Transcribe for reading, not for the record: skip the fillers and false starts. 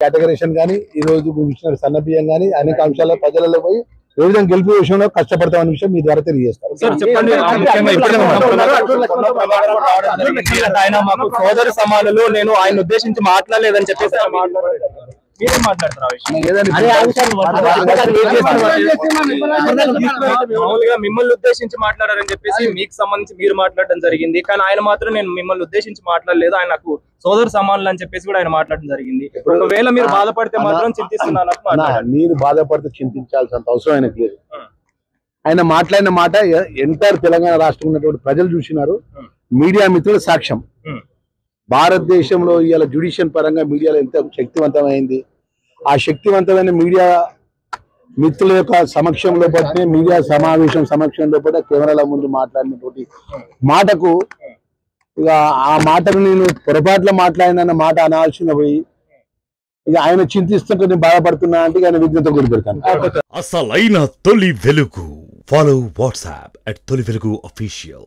Categorisation కానీ ఈ రోజు ఇచ్చిన సన్నబియ్యం కానీ అనేక అంశాల ప్రజలలో పోయి ఏ విధంగా గెలుపు విషయంలో కష్టపడతామన్న విషయం మీ ద్వారా తెలియజేస్తారు. ఆయన మాకు సోదర సమానులు, నేను ఆయన ఉద్దేశించి మాట్లాడలేదని చెప్పేసి మీరేం మాట్లాడతారు? మామూలుగా మిమ్మల్ని ఉద్దేశించి మాట్లాడారని చెప్పేసి మీకు సంబంధించి మీరు మాట్లాడడం జరిగింది, కానీ ఆయన మాత్రం నేను మిమ్మల్ని ఉద్దేశించి మాట్లాడలేదు, ఆయన నాకు సోదర సమానులు అని చెప్పేసి కూడా ఆయన మాట్లాడడం జరిగింది. ఒకవేళ మీరు బాధపడితే మాత్రం చింతిస్తున్నాను. నేను బాధపడితే చింతించాల్సినంత అవసరం ఆయనకు లేదు. ఆయన మాట్లాడిన మాట ఎంటైర్ తెలంగాణ రాష్ట్రం ఉన్నటువంటి ప్రజలు చూసినారు, మీడియా మిత్రుల సాక్ష్యం. భారతదేశంలో ఇవాళ జ్యుడిషియల్ పరంగా మీడియాలో ఎంత శక్తివంతమైంది, ఆ శక్తివంతమైన మీడియా మిత్రుల యొక్క సమక్షంలో పట్టిన మీడియా సమావేశం సమక్షంలో పట్టిన కెమెరాల ముందు మాట్లాడినటువంటి మాటకు ఇక ఆ మాటను నేను పొరపాట్ల మాట్లాడిన మాట అనాల్సిన పోయి ఇక ఆయన చింతిస్తుంటే నేను బాధపడుతున్నా అంటే ఆయన విజ్ఞత గురిపెడతాను. అసలైన తొలి వెలుగు. ఫాలో వాట్సాప్ @తొలి వెలుగు official.